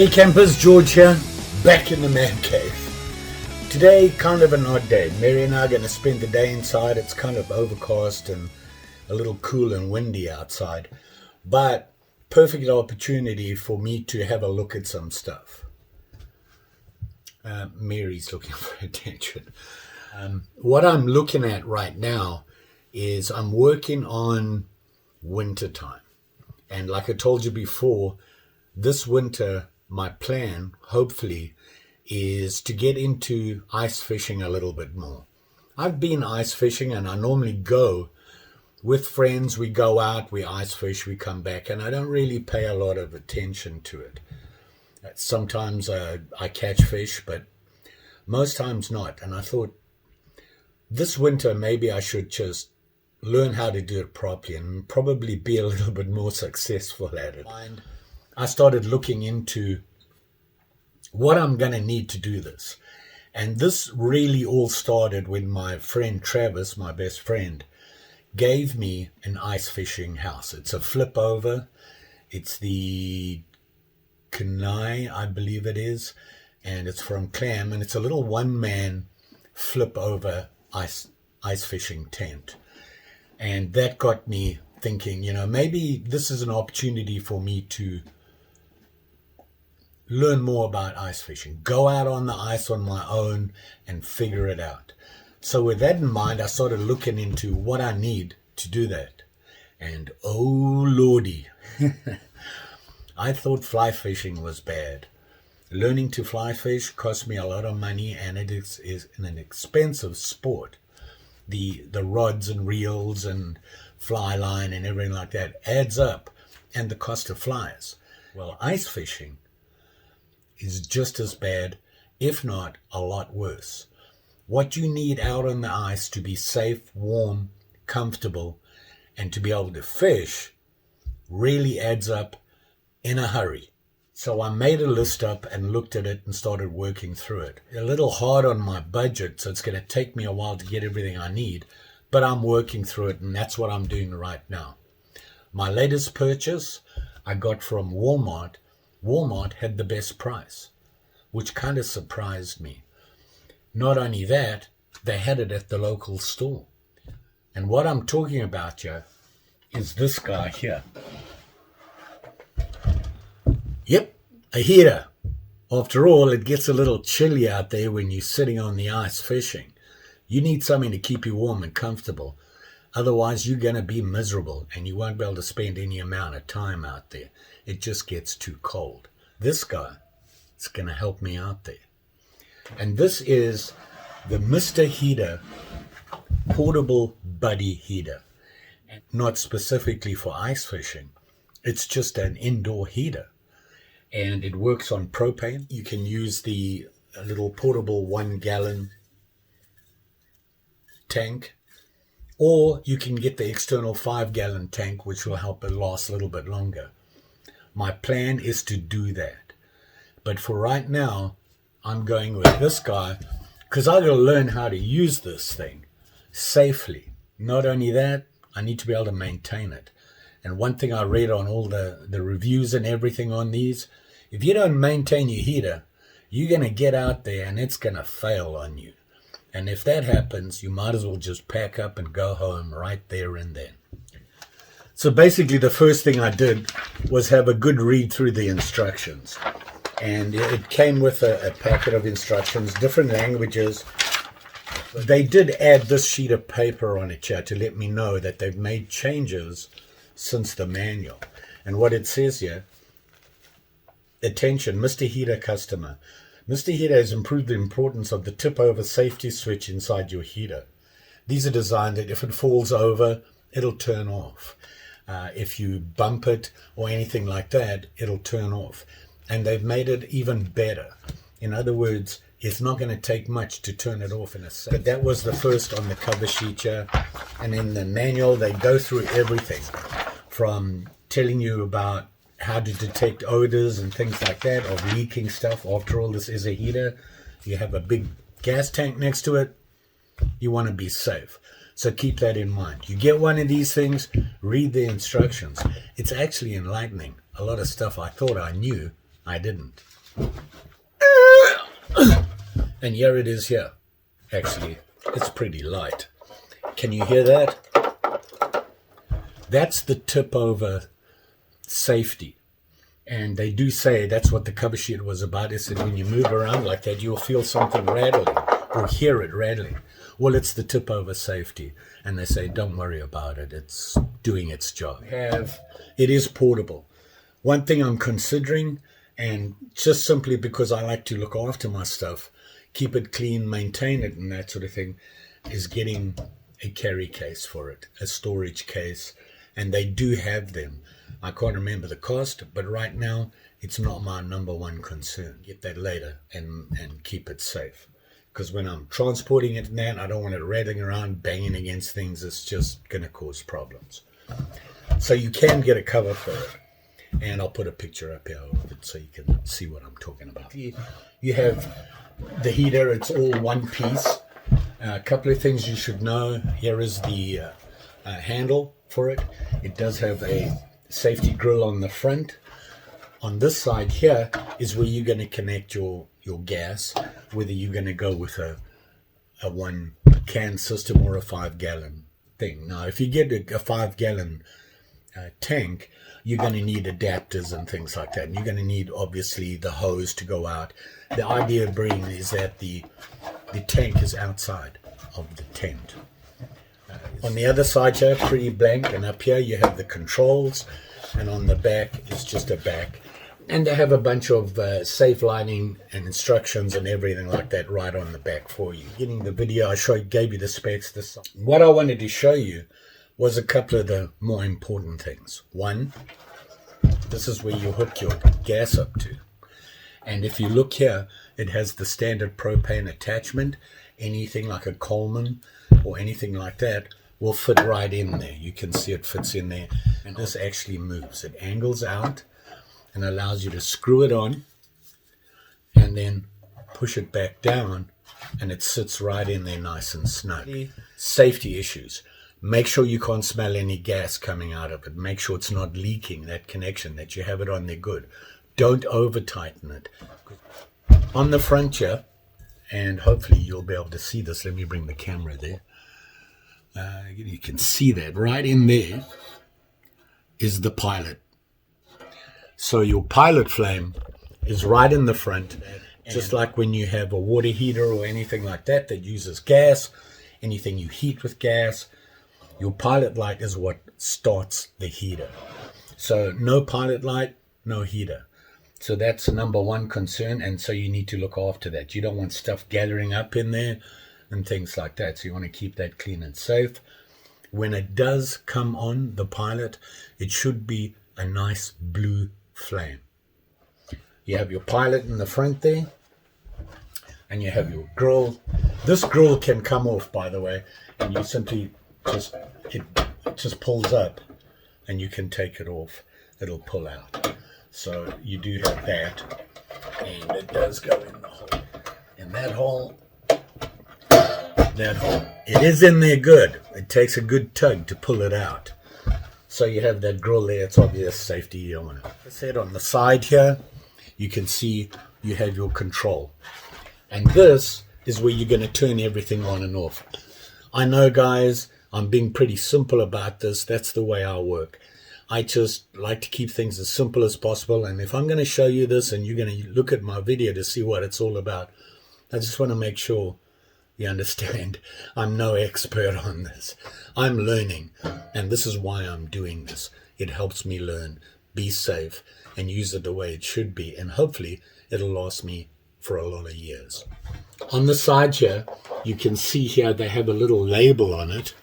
Hey campers, George here, back in the man cave. Today, kind of an odd day. Mary and I are going to spend the day inside. It's kind of overcast and a little cool and windy outside, but perfect opportunity for me to have a look at some stuff. Mary's looking for attention. What I'm looking at right now is I'm working on winter time. And like I told you before, this winter, my plan, hopefully, is to get into ice fishing a little bit more. I've been ice fishing and I normally go with friends. We go out, we ice fish, we come back, and I don't really pay a lot of attention to it. Sometimes I catch fish, but most times not. And I thought this winter maybe I should just learn how to do it properly and probably be a little bit more successful at it. I started looking into what I'm going to need to do this. And this really all started when my friend Travis, my best friend, gave me an ice fishing house. It's a flip over. It's the Kanai, I believe it is. And it's from Clam. And it's a little one-man flip over ice fishing tent. And that got me thinking, maybe this is an opportunity for me to learn more about ice fishing, go out on the ice on my own and figure it out. So with that in mind, I started looking into what I need to do that. And oh lordy, I thought fly fishing was bad. Learning to fly fish cost me a lot of money, and it is an expensive sport. The rods and reels and fly line and everything like that adds up, and the cost of flies. Well, ice fishing is just as bad, if not a lot worse. What you need out on the ice to be safe, warm, comfortable, and to be able to fish really adds up in a hurry. So I made a list up and looked at it and started working through it. A little hard on my budget, so it's going to take me a while to get everything I need, but I'm working through it, and that's what I'm doing right now. My latest purchase I got from Walmart. Walmart had the best price, which kind of surprised me. Not only that, they had it at the local store. And what I'm talking about here is this guy here. Yep, a heater. After all, it gets a little chilly out there when you're sitting on the ice fishing. You need something to keep you warm and comfortable. Otherwise, you're going to be miserable and you won't be able to spend any amount of time out there. It just gets too cold. This guy is going to help me out there. And this is the Mr. Heater Portable Buddy Heater. Not specifically for ice fishing. It's just an indoor heater. And it works on propane. You can use the little portable 1 gallon tank. Or you can get the external 5 gallon tank, which will help it last a little bit longer. My plan is to do that. But for right now, I'm going with this guy because I've got to learn how to use this thing safely. Not only that, I need to be able to maintain it. And one thing I read on all the reviews and everything on these, if you don't maintain your heater, you're going to get out there and it's going to fail on you. And if that happens, you might as well just pack up and go home right there and then. So basically the first thing I did was have a good read through the instructions. And it came with a packet of instructions, different languages. They did add this sheet of paper on it here to let me know that they've made changes since the manual. And what it says here, attention, Mr. Heater customer. Mr. Heater has improved the importance of the tip-over safety switch inside your heater. These are designed that if it falls over, it'll turn off. If you bump it or anything like that, it'll turn off. And they've made it even better. In other words, it's not going to take much to turn it off in a second. But that was the first on the cover sheet here. And in the manual, they go through everything from telling you about how to detect odors and things like that, of leaking stuff. After all, this is a heater. You have a big gas tank next to it. You want to be safe. So keep that in mind. You get one of these things, read the instructions. It's actually enlightening. A lot of stuff I thought I knew, I didn't. And here it is here. Actually, it's pretty light. Can you hear that? That's the tip over safety. And they do say that's what the cover sheet was about. It said when you move around like that, you'll feel something rattling or hear it rattling. Well, it's the tip over safety. And they say, don't worry about it. It's doing its job. It is portable. One thing I'm considering, and just simply because I like to look after my stuff, keep it clean, maintain it, and that sort of thing, is getting a carry case for it, a storage case. And they do have them. I can't remember the cost, but right now it's not my number one concern. Get that later and keep it safe. Because when I'm transporting it and that, I don't want it rattling around, banging against things. It's just going to cause problems. So you can get a cover for it. And I'll put a picture up here of it so you can see what I'm talking about. You have the heater. It's all one piece. A couple of things you should know. Here is the handle for it. It does have a safety grill on the front. On this side here is where you're going to connect your gas, whether you're going to go with a 1 can system or a 5 gallon thing. Now, if you get a 5 gallon tank, you're going to need adapters and things like that. And you're going to need, obviously, the hose to go out. The idea of bringing is that the tank is outside of the tent. On the other side here, pretty blank, and up here you have the controls, and on the back is just a back. And they have a bunch of safe lighting and instructions and everything like that right on the back for you. Beginning the video, gave you the specs. What I wanted to show you was a couple of the more important things. One, this is where you hook your gas up to. And if you look here, it has the standard propane attachment. Anything like a Coleman or anything like that will fit right in there. You can see it fits in there. And this actually moves. It angles out and allows you to screw it on and then push it back down, and it sits right in there nice and snug. Safety issues. Make sure you can't smell any gas coming out of it. Make sure it's not leaking, that connection, that you have it on there good. Don't over tighten it. On the front here, and hopefully you'll be able to see this. Let me bring the camera there. You can see that right in there is the pilot. So your pilot flame is right in the front, just like when you have a water heater or anything like that that uses gas, anything you heat with gas, your pilot light is what starts the heater. So no pilot light, no heater. So that's the number one concern, and so you need to look after that. You don't want stuff gathering up in there and things like that, so you want to keep that clean and safe. When it does come on, the pilot, it should be a nice blue flame. You have your pilot in the front there, and you have your grill. This grill can come off, by the way, and you simply it just pulls up, and you can take it off. It'll pull out. So you do have that, and it does go in the hole. In that hole, it is in there good. It takes a good tug to pull it out. So you have that grill there. It's obvious safety. You don't want it. I said on the side here, you can see you have your control. And this is where you're going to turn everything on and off. I know, guys, I'm being pretty simple about this. That's the way I work. I just like to keep things as simple as possible. And if I'm going to show you this and you're going to look at my video to see what it's all about, I just want to make sure you understand I'm no expert on this. I'm learning, and this is why I'm doing this. It helps me learn, be safe, and use it the way it should be, and hopefully it'll last me for a lot of years. On the side here, you can see here they have a little label on it,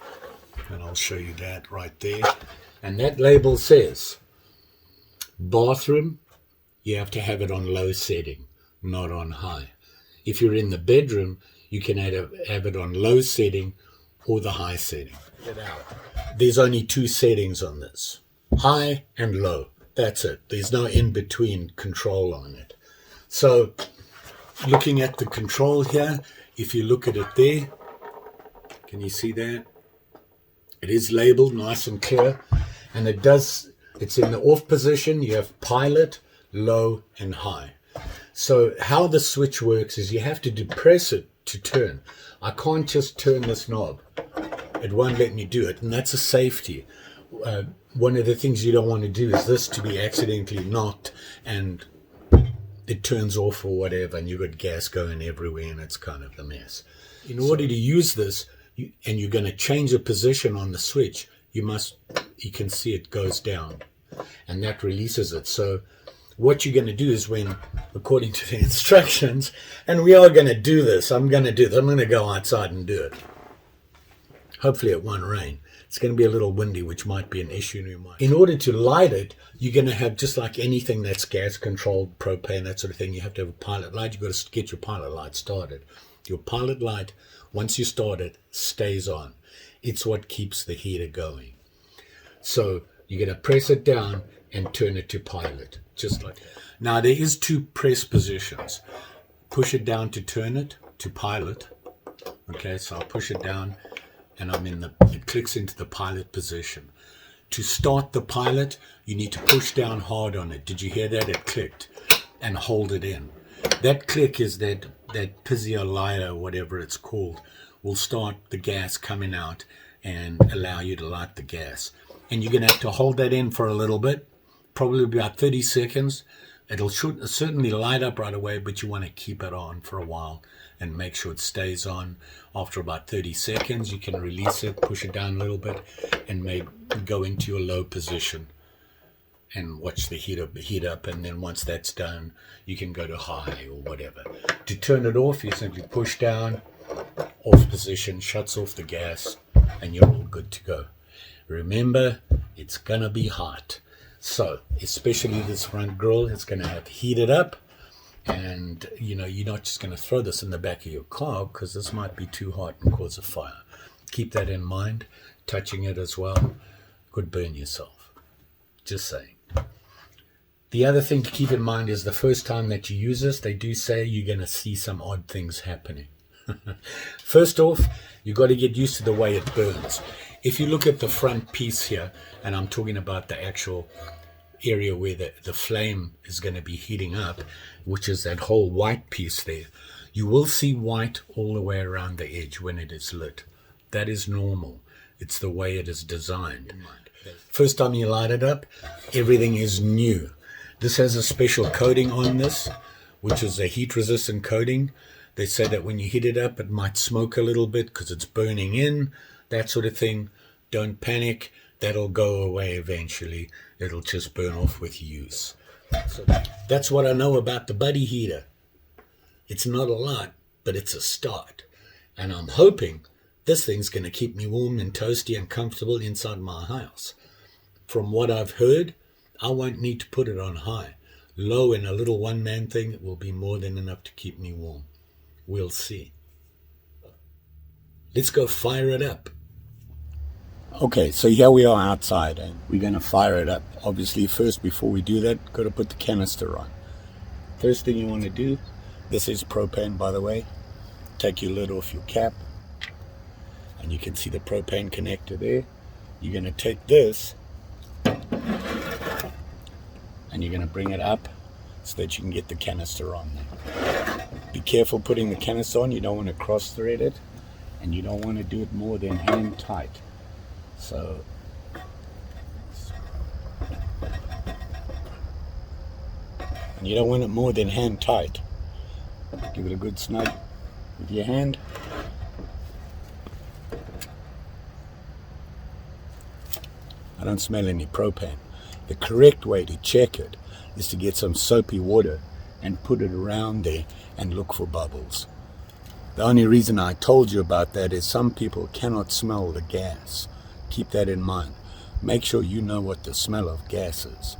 and I'll show you that right there. And that label says, bathroom, you have to have it on low setting, not on high. If you're in the bedroom, you can have it on low setting or the high setting. There's only two settings on this, high and low. That's it. There's no in-between control on it. So looking at the control here, if you look at it there, can you see that? It is labeled nice and clear, and it's in the off position. You have pilot, low, and high. So how the switch works is you have to depress it to turn. I can't just turn this knob. It won't let me do it, and that's a safety. One of the things you don't want to do is this to be accidentally knocked and it turns off or whatever, and you've got gas going everywhere, and it's kind of a mess. In order to use this, and you're going to change the position on the switch, you can see it goes down, and that releases it. So what you're going to do is according to the instructions, and we are going to do this, I'm going to go outside and do it. Hopefully it won't rain. It's going to be a little windy, which might be an issue. In order to light it, you're going to have, just like anything that's gas-controlled, propane, that sort of thing, you have to have a pilot light. You've got to get your pilot light started. Your pilot light, once you start it, stays on. It's what keeps the heater going. So you're going to press it down and turn it to pilot, just like that. Now, there is 2 press positions. Push it down to turn it to pilot. Okay, so I'll push it down, and it clicks into the pilot position. To start the pilot, you need to push down hard on it. Did you hear that? It clicked, and hold it in. That click is that piezo lighter, whatever it's called, will start the gas coming out and allow you to light the gas. And you're going to have to hold that in for a little bit, probably about 30 seconds. It'll certainly light up right away, but you want to keep it on for a while and make sure it stays on. After about 30 seconds, you can release it, push it down a little bit, and maybe go into a low position and watch the heat up. And then once that's done, you can go to high or whatever. To turn it off, you simply push down, off position, shuts off the gas, and you're all good to go. Remember, it's going to be hot. So, especially this front grill, it's going to have heated up. And, you're not just going to throw this in the back of your car, because this might be too hot and cause a fire. Keep that in mind. Touching it as well could burn yourself. Just saying. The other thing to keep in mind is the first time that you use this, they do say you're going to see some odd things happening. First off, you've got to get used to the way it burns. If you look at the front piece here, and I'm talking about the actual area where the flame is going to be heating up, which is that whole white piece there, you will see white all the way around the edge when it is lit. That is normal. It's the way it is designed. First time you light it up, everything is new. This has a special coating on this, which is a heat-resistant coating. They say that when you heat it up, it might smoke a little bit because it's burning in, that sort of thing. Don't panic. That'll go away eventually. It'll just burn off with use. So that's what I know about the buddy heater. It's not a lot, but it's a start. And I'm hoping this thing's going to keep me warm and toasty and comfortable inside my house. From what I've heard, I won't need to put it on high. Low in a little one-man thing, it will be more than enough to keep me warm. We'll see. Let's go fire it up. Okay, so here we are outside, and we're going to fire it up. Obviously, first, before we do that, got to put the canister on. First thing you want to do, this is propane, by the way. Take your lid off your cap, and you can see the propane connector there. You're going to take this, and you're going to bring it up so that you can get the canister on there. Be careful putting the canister on. You don't want to cross thread it, and you don't want to do it more than hand tight. So and you don't want it more than hand tight. Give it a good snug with your hand. I don't smell any propane. The correct way to check it is to get some soapy water and put it around there and look for bubbles. The only reason I told you about that is some people cannot smell the gas. Keep that in mind. Make sure you know what the smell of gas is.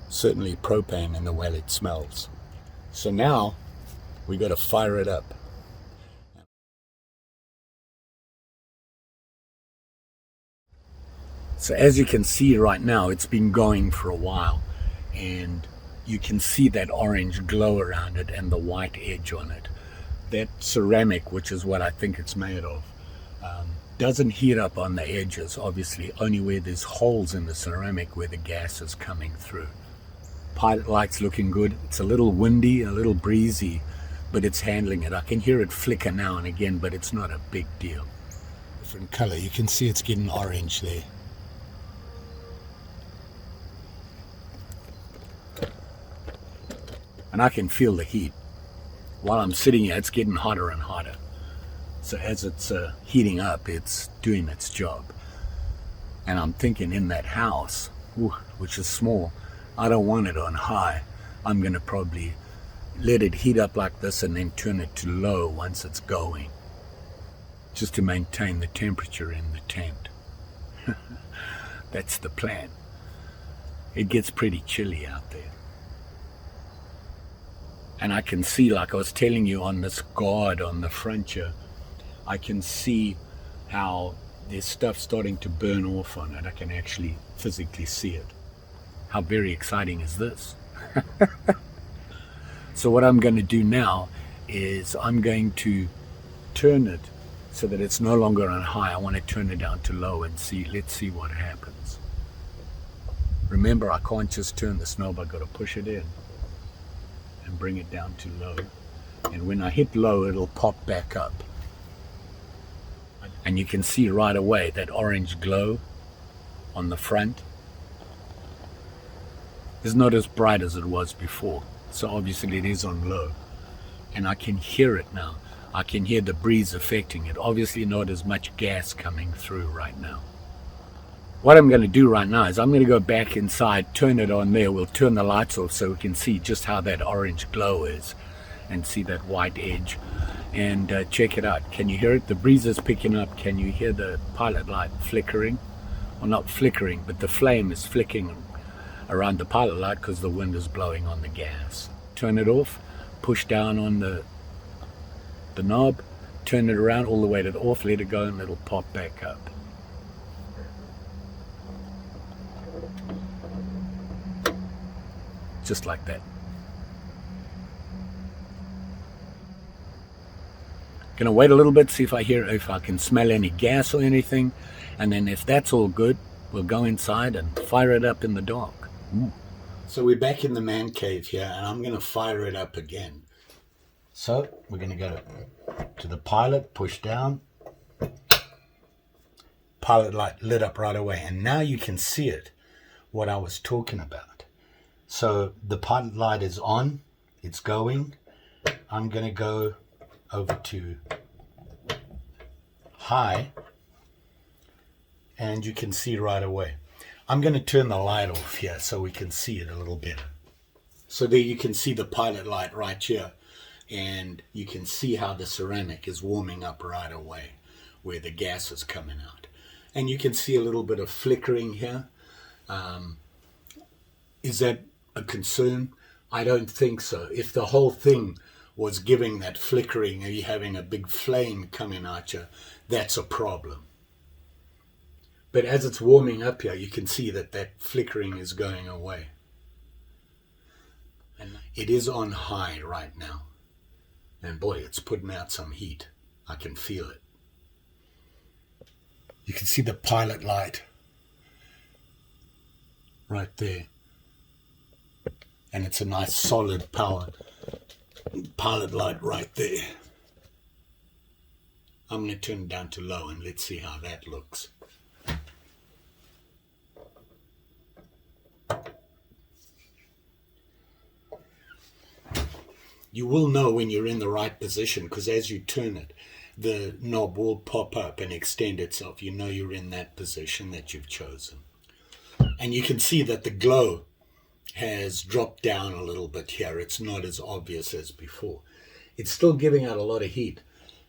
Certainly propane and the way it smells. So now we got to fire it up. So as you can see right now, it's been going for a while, and you can see that orange glow around it and the white edge on it. That ceramic, which is what I think it's made of, doesn't heat up on the edges, obviously, only where there's holes in the ceramic where the gas is coming through. Pilot light's looking good. It's a little windy, a little breezy, but it's handling it. I can hear it flicker now and again, but it's not a big deal. Different color. You can see it's getting orange there. And I can feel the heat. While I'm sitting here, it's getting hotter and hotter. So as it's heating up, it's doing its job. And I'm thinking in that house, which is small, I don't want it on high. I'm going to probably let it heat up like this and then turn it to low once it's going, just to maintain the temperature in the tent. That's the plan. It gets pretty chilly out there. And I can see, like I was telling you, on this guard on the front here, I can see how there's stuff starting to burn off on it. I can actually physically see it. How very exciting is this? So what I'm going to do now is I'm going to turn it so that it's no longer on high. I want to turn it down to low and see. Let's see what happens. Remember, I can't just turn this knob. I've got to push it in and bring it down to low. And when I hit low, it'll pop back up. And you can see right away that orange glow on the front is not as bright as it was before. So obviously it is on low. And I can hear it now. I can hear the breeze affecting it. Obviously not as much gas coming through right now. What I'm going to do right now is I'm going to go back inside, turn it on there. We'll turn the lights off so we can see just how that orange glow is and see that white edge. And check it out. Can you hear it? The breeze is picking up. Can you hear the pilot light flickering? Well, not flickering, but the flame is flicking around the pilot light because the wind is blowing on the gas. Turn it off, push down on the knob, turn it around all the way to the off, let it go, and it'll pop back up. Just like that. Gonna wait a little bit, see if I can smell any gas or anything, and then if that's all good, we'll go inside and fire it up in the dark. So we're back in the man cave here, and I'm gonna fire it up again. So we're gonna go to the pilot, push down, pilot light lit up right away, and now you can see it, what I was talking about. So the pilot light is on, it's going. I'm gonna go over to high, and you can see right away. I'm going to turn the light off here so we can see it a little better. So there you can see the pilot light right here, and you can see how the ceramic is warming up right away where the gas is coming out. And you can see a little bit of flickering here. Is that a concern? I don't think so. If the whole thing was giving that flickering, or you having a big flame coming at you, that's a problem. But as it's warming up here, you can see that that flickering is going away. And it is on high right now. And boy, it's putting out some heat. I can feel it. You can see the pilot light right there. And it's a nice solid power pilot light right there. I'm going to turn it down to low and let's see how that looks. You will know when you're in the right position because as you turn it, the knob will pop up and extend itself. You know you're in that position that you've chosen. And you can see that the glow has dropped down a little bit here. It's not as obvious as before. It's still giving out a lot of heat.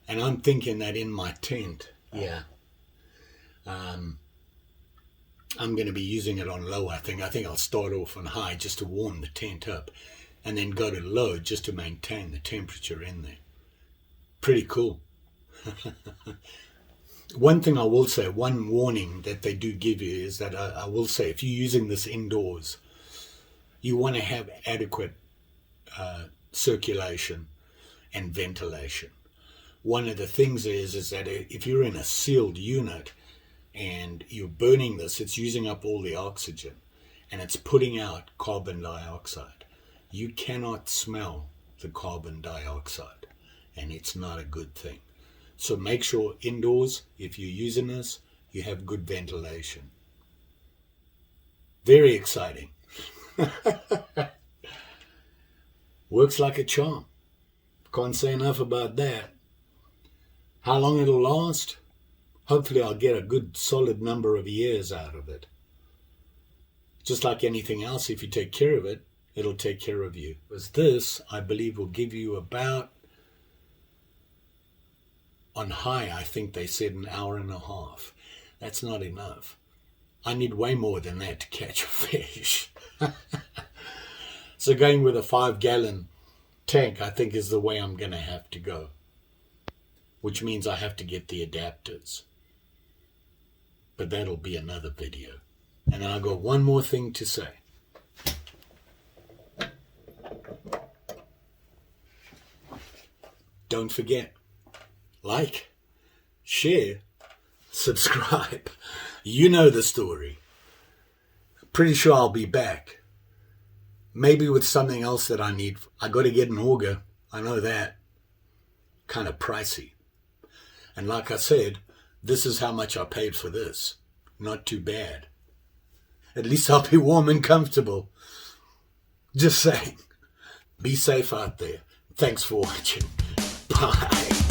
And I'm thinking that in my tent, I'm going to be using it on low, I think. I think I'll start off on high just to warm the tent up and then go to low just to maintain the temperature in there. Pretty cool. One thing I will say, one warning that they do give you is that I will say if you're using this indoors, you want to have adequate circulation and ventilation. One of the things is that if you're in a sealed unit and you're burning this, it's using up all the oxygen. and it's putting out carbon dioxide. You cannot smell the carbon dioxide, and it's not a good thing. So make sure indoors, if you're using this, you have good ventilation. Very exciting. Works like a charm. Can't say enough about that. How long it'll last? Hopefully I'll get a good solid number of years out of it. Just like anything else, if you take care of it, it'll take care of you. Because this, I believe, will give you about, on high, I think they said an hour and a half. That's not enough. I need way more than that to catch a fish. So going with a 5-gallon tank, I think, is the way I'm going to have to go. Which means I have to get the adapters. But that'll be another video. And I've got one more thing to say. Don't forget, like, share, subscribe. You know the story. Pretty sure I'll be back. Maybe with something else that I need. I got to get an auger. I know that. Kind of pricey. And like I said, this is how much I paid for this. Not too bad. At least I'll be warm and comfortable. Just saying. Be safe out there. Thanks for watching. Bye.